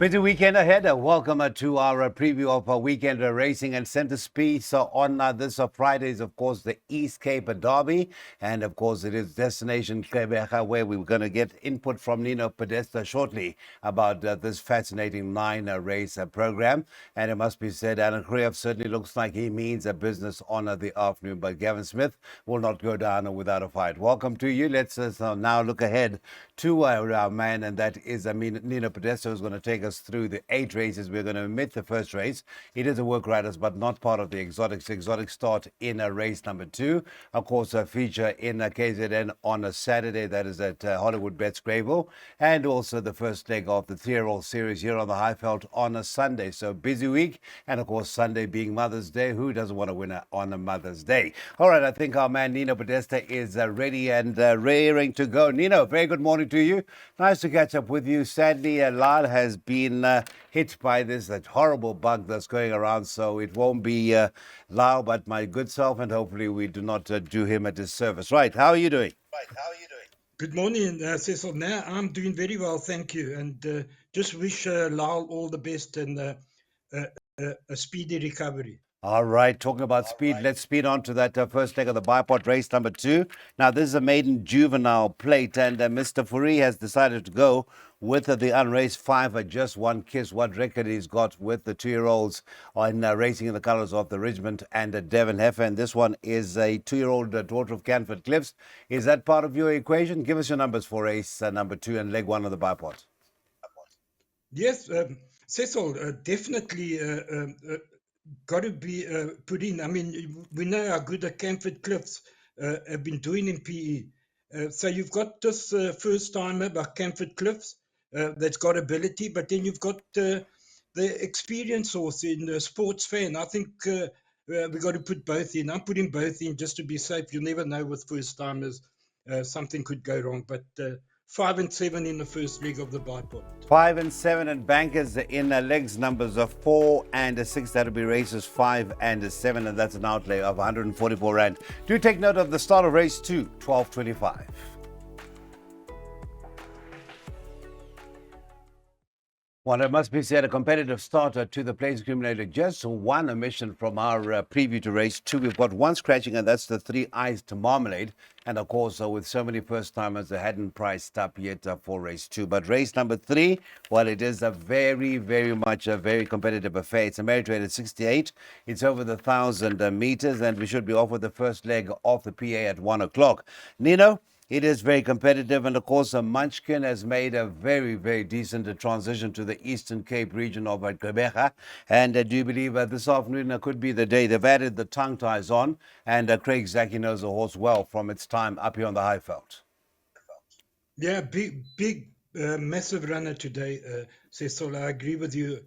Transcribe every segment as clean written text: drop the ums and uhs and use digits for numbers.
Busy weekend ahead. Welcome to our preview of weekend racing and center speed. So on this Friday is, of course, the East Cape Derby. And, of course, it is Destination Quebec, where we're going to get input from Nino Podesta shortly about this fascinating nine-race program. And it must be said, Alan Krief certainly looks like he means a business on the afternoon. But Gavin Smith will not go down without a fight. Welcome to you. Let's now look ahead to our man, and that is Nino Podesta, who's going to take us through the 8 races. We're going to omit the first race. It is a work riders, but not part of the exotics. Exotics start in race number 2. Of course, a feature in KZN on a Saturday. That is at Hollywood Bets Greyville. And also the first leg of the 3-year-old series here on the Highveld on a Sunday. So busy week. And of course, Sunday being Mother's Day. Who doesn't want to win on a Mother's Day? All right, I think our man Nino Podesta is ready and raring to go. Nino, very good morning to you. Nice to catch up with you. Sadly, Lal has been hit by that horrible bug that's going around, so it won't be Lal, but my good self, and hopefully we do not do him a disservice. Right, how are you doing? Good morning, Cecil. Now, I'm doing very well, thank you. And just wish Lal all the best and a speedy recovery. All right, talking about speed, let's speed on to that first leg of the bipod race number 2. Now, this is a maiden juvenile plate, and Mr. Fourie has decided to go with the unraced 5, Just One Kiss. What record he's got with the 2-year-olds on racing in the colours of the Richmond and Devon Heifer. And this one is a 2-year-old daughter of Canford Cliffs. Is that part of your equation? Give us your numbers for race number 2 and leg 1 of the bipod. Yes, Cecil, definitely got to be put in. I mean, we know how good the Canford Cliffs have been doing in PE. So you've got this first timer by Canford Cliffs that's got ability, but then you've got the experience horse in the sports fan. I think we got to put both in. I'm putting both in just to be safe. You never know with first timers, something could go wrong. But 5 and 7 in the first leg of the bipod. 5 and 7 and bankers in legs numbers of 4 and 6. That'll be races 5 and 7, and that's an outlay of 144 rand. Do take note of the start of race 2, 12:25. Well, it must be said, a competitive starter to the plains accumulator. Just one omission from our preview to race 2. We've got one scratching, and that's the 3 Eyes to Marmalade. And of course, with so many first-timers, they hadn't priced up yet for race 2. But race number 3, well, it is a very, very much a very competitive affair. It's a merit rate at 68. It's over the 1,000 meters, and we should be off with the first leg of the PA at 1 o'clock. Nino? It is very competitive, and of course, Munchkin has made a very, very decent transition to the Eastern Cape region of Quebec. And do you believe this afternoon could be the day? They've added the tongue ties on, and Craig Zaki knows the horse well from its time up here on the Highveld. Yeah, big, massive runner today, Cecil. I agree with you.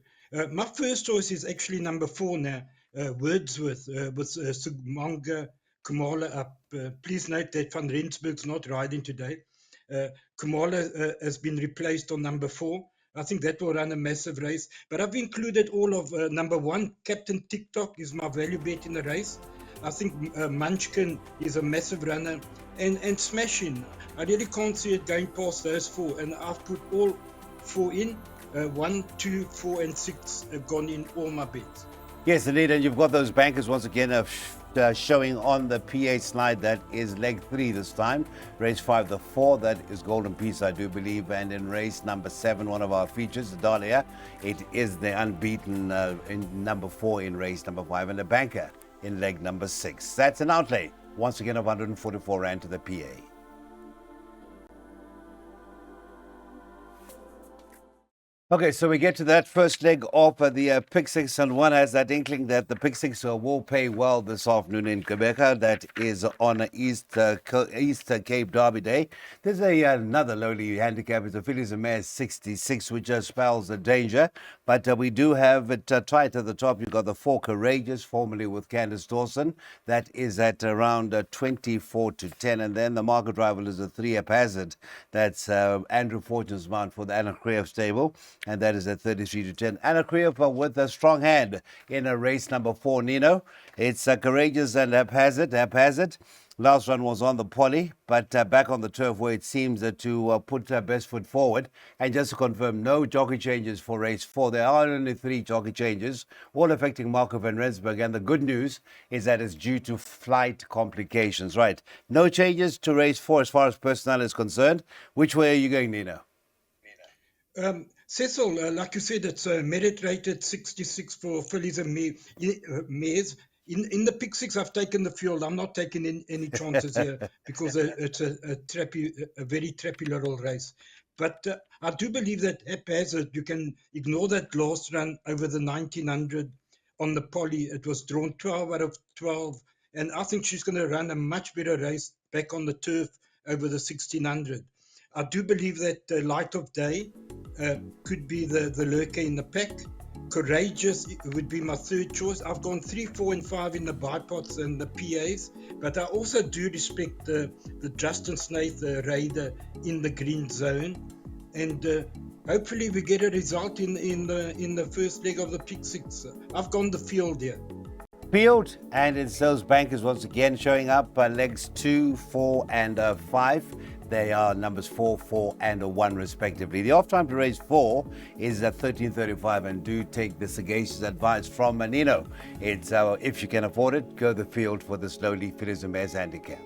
My first choice is actually number 4 now, Wordsworth, with Sugmonga Kumala up. Please note that Van Rensburg's not riding today. Kumala has been replaced on number 4. I think that will run a massive race. But I've included all of number 1. Captain TikTok is my value bet in the race. I think Munchkin is a massive runner. And Smashing, I really can't see it going past those 4. And I've put all 4 in. 1, 2, 4, and 6 have gone in all my bets. Yes, indeed. And you've got those bankers once again showing on the PA slide. That is leg 3 this time. Race 5, the 4, that is Golden Peace, I do believe. And in race number 7, one of our features, Dalia, it is the unbeaten in number 4 in race number 5, and a banker in leg number 6. That's an outlay, once again, of 144 rand to the PA. Okay, so we get to that first leg of the Pick 6, and one has that inkling that the Pick 6 will pay well this afternoon in Quebec. That is on East Cape Derby Day. There's another lowly handicap. It's a fillies and mares 66, which spells a danger. But we do have it tight at the top. You've got the 4 Courageous, formerly with Candice Dawson. That is at around 24 to 10. And then the market rival is a 3 Haphazard. That's Andrew Fortune's mount for the Anna Krief stable. And that is at 33 to 10. Anna Krief with a strong hand in a race number 4, Nino. It's Courageous and Haphazard. Last run was on the poly, but back on the turf where it seems to put best foot forward. And just to confirm, no jockey changes for race 4. There are only 3 jockey changes, all affecting Marco van Rensburg. And the good news is that it's due to flight complications. Right, no changes to race 4 as far as personnel is concerned. Which way are you going, Nino? Cecil, like you said, it's merit rated 66 for fillies and mares. In the pick six, I've taken the field. I'm not taking any chances here because it's a very trappy little race. But I do believe that haphazard, you can ignore that last run over the 1900 on the poly. It was drawn 12 out of 12. And I think she's going to run a much better race back on the turf over the 1600. I do believe that Light of Day could be the lurker in the pack. Courageous would be my third choice. I've gone 3, 4, and 5 in the bipods and the PAs, but I also do respect the Justin Snaith Raider in the green zone, and hopefully we get a result in the first leg of the pick six. I've gone the field here. Field, and it's those bankers once again showing up, legs 2, 4, and 5. They are numbers 4, 4, and 1 respectively. The off time to race 4 is at 13:35, and do take the sagacious advice from Nino. It's if you can afford it, go the field for the slowly fillies and mares handicap.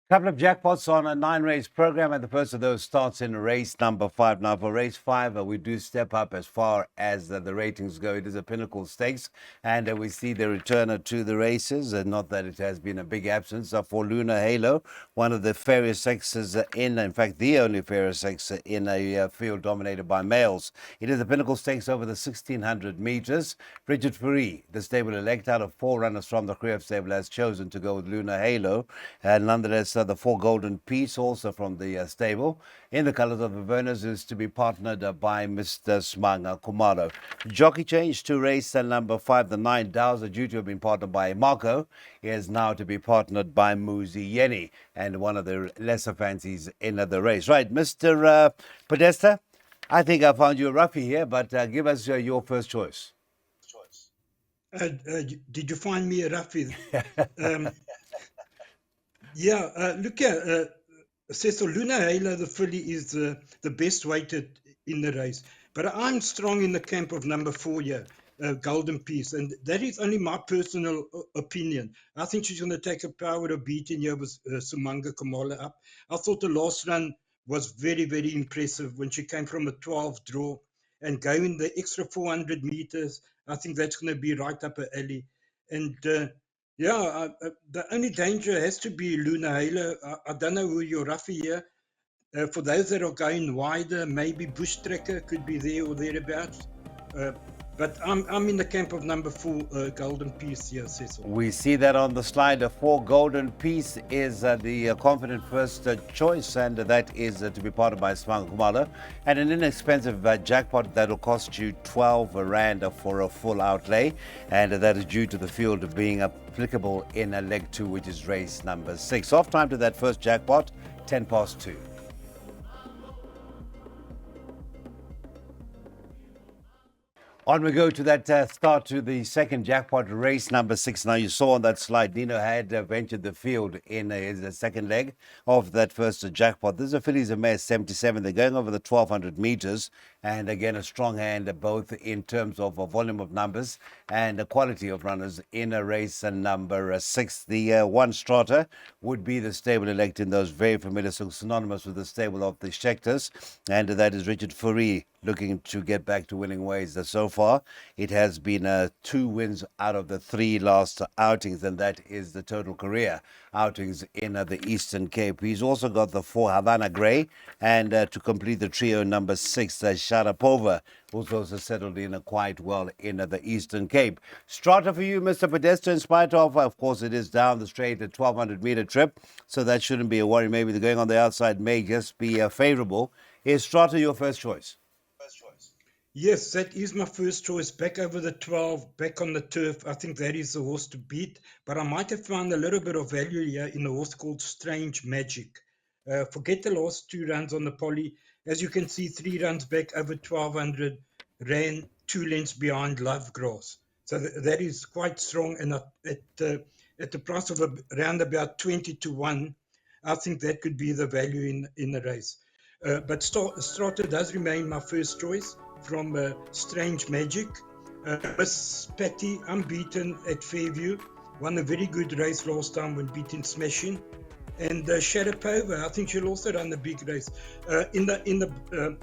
Couple of jackpots on a 9-race program, and the first of those starts in race number 5. Now, for race 5, we do step up as far as the ratings go. It is a Pinnacle Stakes, and we see the returner to the races. Not that it has been a big absence for Lunar Halo, one of the fairest sexes in fact, the only fairest sex in a field dominated by males. It is a Pinnacle Stakes over the 1600 meters. Richard Fourie, the stable elect out of 4 runners from the Creative stable, has chosen to go with Lunar Halo, and nonetheless, the 4 Golden Piece, also from the stable, in the colours of the Verners, is to be partnered by Mr. Smanga Kumalo. Jockey change to race number 5. The 9 Dows are due to have been partnered by Marco. He is now to be partnered by Muzi Yeni, and one of the lesser fancies in the race. Right, Mr. Podesta, I think I found you a roughie here, but give us your first choice. Did you find me a roughie? Yeah, look here, Cecil, Luna Halo, the filly, is the best weighted in the race. But I'm strong in the camp of number 4 here, Golden Piece. And that is only my personal opinion. I think she's going to take a power of beating here with Sumanga Kamala up. I thought the last run was very, very impressive when she came from a 12 draw and going the extra 400 meters. I think that's going to be right up her alley. And yeah, the only danger has to be Luna Halo. I don't know who your roughie here. For those that are going wider, maybe Bush Tracker could be there or thereabouts. But I'm in the camp of number 4, Golden Piece here, Cecil. We see that on the slide. The 4 Golden Piece is the confident first choice, and that is to be partnered by Smang Kumala. And an inexpensive jackpot that will cost you 12 Rand for a full outlay, and that is due to the field being applicable in leg 2, which is race number 6. Off time to that first jackpot, 2:10. On we go to that start to the second jackpot, race number 6. Now, you saw on that slide, Nino had ventured the field in his second leg of that first jackpot. This is a fillies and mares 77. They're going over the 1200 meters. And again, a strong hand both in terms of volume of numbers and the quality of runners in a race number 6. The 1 Strata would be the stable elect in those very familiar, so synonymous with the stable of the Schecters. And that is Richard Fourie, looking to get back to winning ways. So far, it has been 2 wins out of the 3 last outings, and that is the total career outings in the Eastern Cape. He's also got the 4 Havana Grey, and to complete the trio, number 6, Sharapova, who's also settled in quite well in the Eastern Cape. Strata for you, Mr. Podesta, in spite of course, it is down the straight, a 1200-meter trip, so that shouldn't be a worry. Maybe the going on the outside may just be favourable. Is Strata your first choice? Yes, that is my first choice. Back over the 12, back on the turf. I think that is the horse to beat. But I might have found a little bit of value here in a horse called Strange Magic. Forget the last 2 runs on the poly. As you can see, 3 runs back over 1200, ran 2 lengths behind Lovegrass. So that is quite strong. And at the price of around about 20-1. I think that could be the value in the race. But Strata does remain my first choice from Strange Magic. Miss Patty, unbeaten at Fairview, won a very good race last time when beating Smashing. And Sharapova, I think she'll also run a big race. In the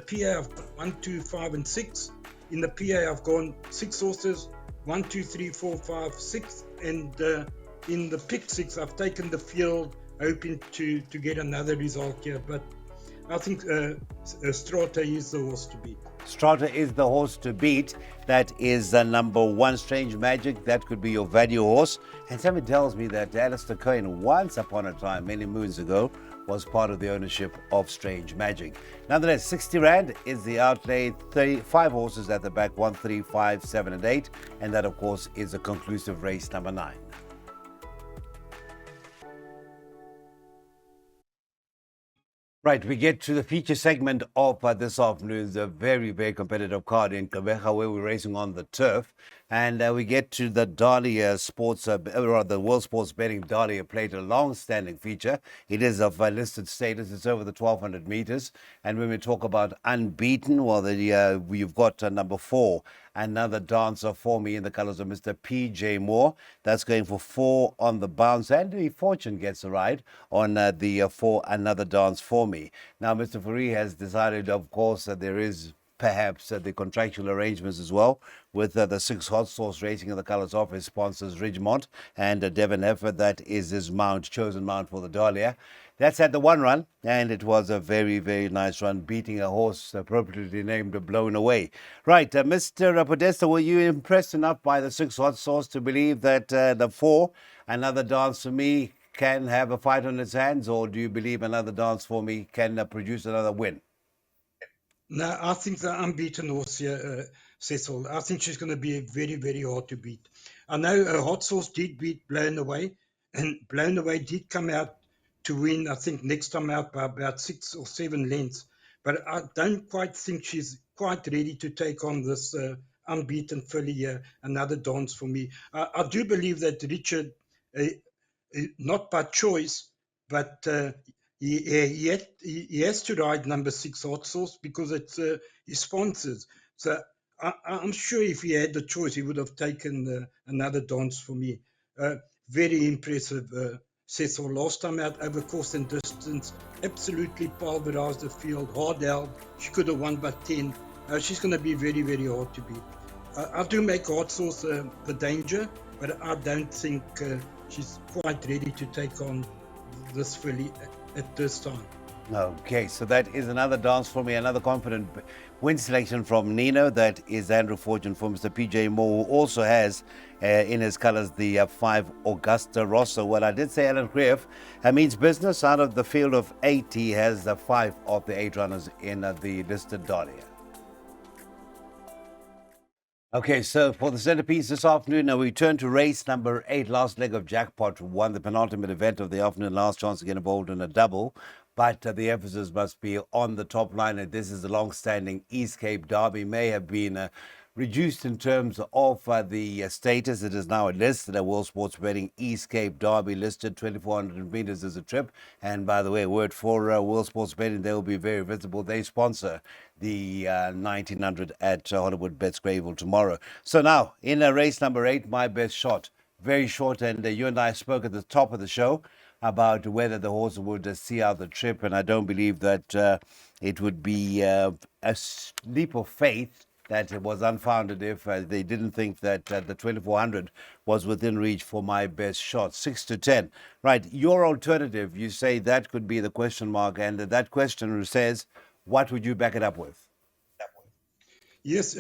PA, I've got 1, 2, 5, and 6. In the PA, I've gone 6 horses, 1, 2, 3, 4, 5, 6. And in the pick 6, I've taken the field, hoping to get another result here. But I think Strata is the horse to beat. Strata is the horse to beat. That is number 1, Strange Magic. That could be your value horse. And somebody tells me that Alistair Cohen, once upon a time, many moons ago, was part of the ownership of Strange Magic. Nonetheless, 60 Rand is the outlay, 35 horses at the back, 1, 3, 5, 7, and 8. And that, of course, is a conclusive race number 9. Right, we get to the feature segment of this afternoon's a very, very competitive card in Gqeberha, where we're racing on the turf. And we get to the Dalia Sports, or the World Sports Betting Dalia Plate, a long-standing feature. It is of listed status. It's over the 1,200 meters. And when we talk about unbeaten, well, we've got number 4, another dancer for me in the colors of Mr. P.J. Moore. That's going for 4 on the bounce. Andy Fortune gets a ride on the 4, another dance for me. Now, Mr. Fourie has decided, of course, that there is perhaps the contractual arrangements as well with the 6 hot sauce racing in the colors of his sponsors Ridgemont and Devon Heifer. That is his chosen mount for the Dalia. That's at the 1 run, and it was a very, very nice run, beating a horse appropriately named Blown Away. Right, Mr. Podesta, were you impressed enough by the 6 hot sauce to believe that the 4, another dance for me, can have a fight on its hands, or do you believe another dance for me can produce another win? No, I think the unbeaten horse here, Cecil, I think she's going to be very, very hard to beat. I know Hot Sauce did beat Blown Away, and Blown Away did come out to win, I think, next time out by about 6 or 7 lengths. But I don't quite think she's quite ready to take on this unbeaten filly here, another dance for me. I do believe that Richard, not by choice, but he has to ride number 6 Hot Sauce because it's his sponsors. So I'm sure if he had the choice, he would have taken another dance for me. Very impressive, Cecil. Last time out over course and distance, absolutely pulverized the field, hard held. She could have won by 10. She's going to be very, very hard to beat. I do make Hot Sauce the danger, but I don't think she's quite ready to take on this filly at this time. Okay, so that is another dance for me, another confident win selection from Nino. That is Andrew Fortune for Mr. PJ Moore, who also has in his colours the 5 Augusta Rosso. Well, I did say Alan Krief means business. Out of the field of 8, he has the 5 of the 8 runners in the listed Dalia. Okay, so for the centerpiece this afternoon, now we turn to race number 8, last leg of Jackpot, won the penultimate event of the afternoon, last chance to get involved in a double. But the emphasis must be on the top line, and this is the long-standing East Cape Derby. May have been reduced in terms of the status. It is now a listed at World Sports Betting East Cape Derby, listed 2,400 meters as a trip. And by the way, word for World Sports Betting, they will be very visible. They sponsor the 1900 at Hollywood Bets Greyville tomorrow. So now, in race number 8, my best shot. Very short, and you and I spoke at the top of the show about whether the horse would see out the trip, and I don't believe that it would be a leap of faith that it was unfounded if they didn't think that the 2,400 was within reach for my best shot. 6 to 10. Right, your alternative, you say that could be the question mark, and that question says, what would you back it up with? Yes,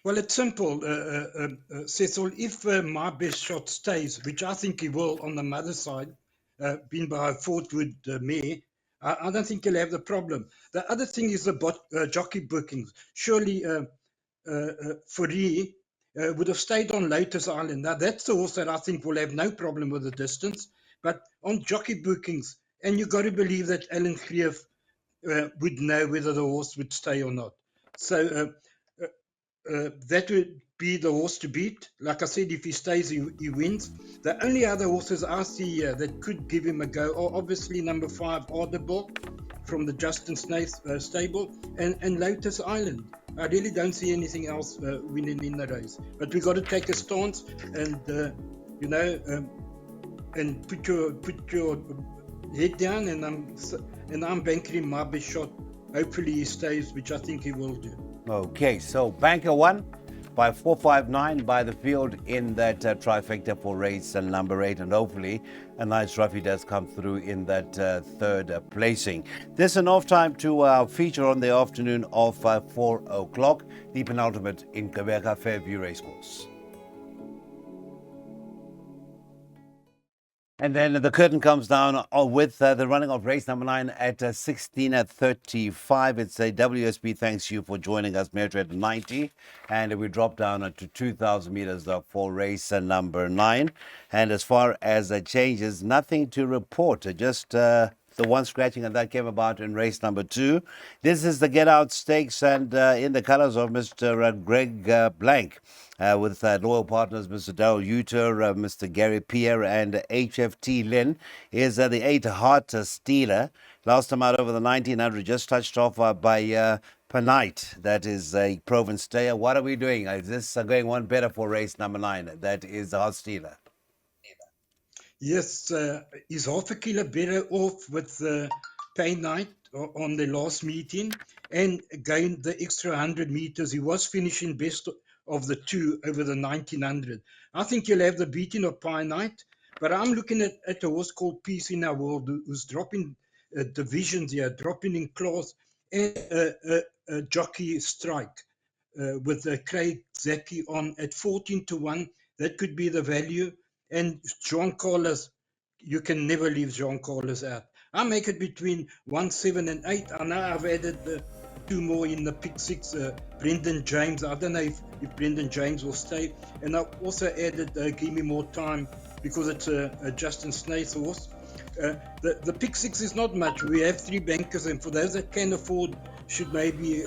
well, it's simple, Cecil. If my best shot stays, which I think he will on the mother side, being by Fort Wood mare, I don't think he'll have the problem. The other thing is the jockey bookings. Surely Fourie would have stayed on Lotus Island. Now, that's the horse that I think will have no problem with the distance. But on jockey bookings, and you've got to believe that Alan Greef would know whether the horse would stay or not. So that would be the horse to beat. Like I said, if he stays, he wins. The only other horses I see that could give him a go are obviously number 5, Audible, from the Justin Snaith stable, and Lotus Island. I really don't see anything else winning in the race. But we got to take a stance and, and put your head down. And I'm banking my best shot. Hopefully he stays, which I think he will do. Okay, so Banker 1 by 459 by the field in that trifecta for race number 8, and hopefully a nice roughie does come through in that third placing. This is enough time to feature on the afternoon of 4 o'clock, the penultimate in Gqeberha Fairview Racecourse. And then the curtain comes down with the running of race number 9 at 16:35. It's a WSB. Thanks you for joining us, Metro at 90. And we drop down to 2,000 meters for race number 9. And as far as changes, nothing to report. Just the one scratching, and that came about in race number 2. This is the Get Out Stakes, and in the colors of Mr. Greg Blank, with loyal partners Mr. Daryl Uter, Mr. Gary Pierre, and HFT Lynn, is the 8 Heart Stealer. Last time out over the 1900, just touched off by Panite. That is a proven stayer. What are we doing? Is this going one better for race number 9? That is the Heart Stealer. Yes, he's half a kilo better off with Pay Night on the last meeting and gained the extra 100 meters. He was finishing best of the 2 over the 1900. I think he'll have the beating of Pay Night, but I'm looking at a horse called Peace in Our World, who's dropping divisions here, dropping in class, and a jockey strike with Craig Zaki on at 14-1. That could be the value. And Jean Carlos, you can never leave Jean Carlos out. I make it between 1, 7, and 8. I know I've added 2 more in the pick 6. Brendan James. I don't know if Brendan James will stay. And I've also added Give Me More Time because it's a Justin Snaith horse. The pick 6 is not much. We have 3 bankers, and for those that can afford, should maybe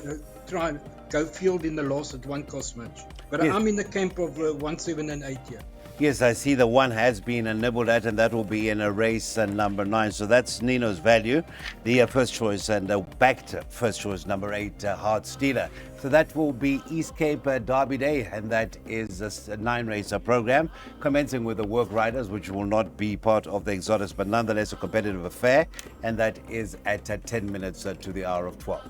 try and go field in the last. It won't cost much. But yes, I'm in the camp of 1, 7, and 8 here. Yes, I see the 1 has been nibbled at, and that will be in a race number 9. So that's Nino's value, the first choice, and backed first choice, number 8, Heart Stealer. So that will be East Cape Derby Day, and that is a 9-race program, commencing with the Work Riders, which will not be part of the Exodus, but nonetheless a competitive affair, and that is at 10 minutes to the hour of 12.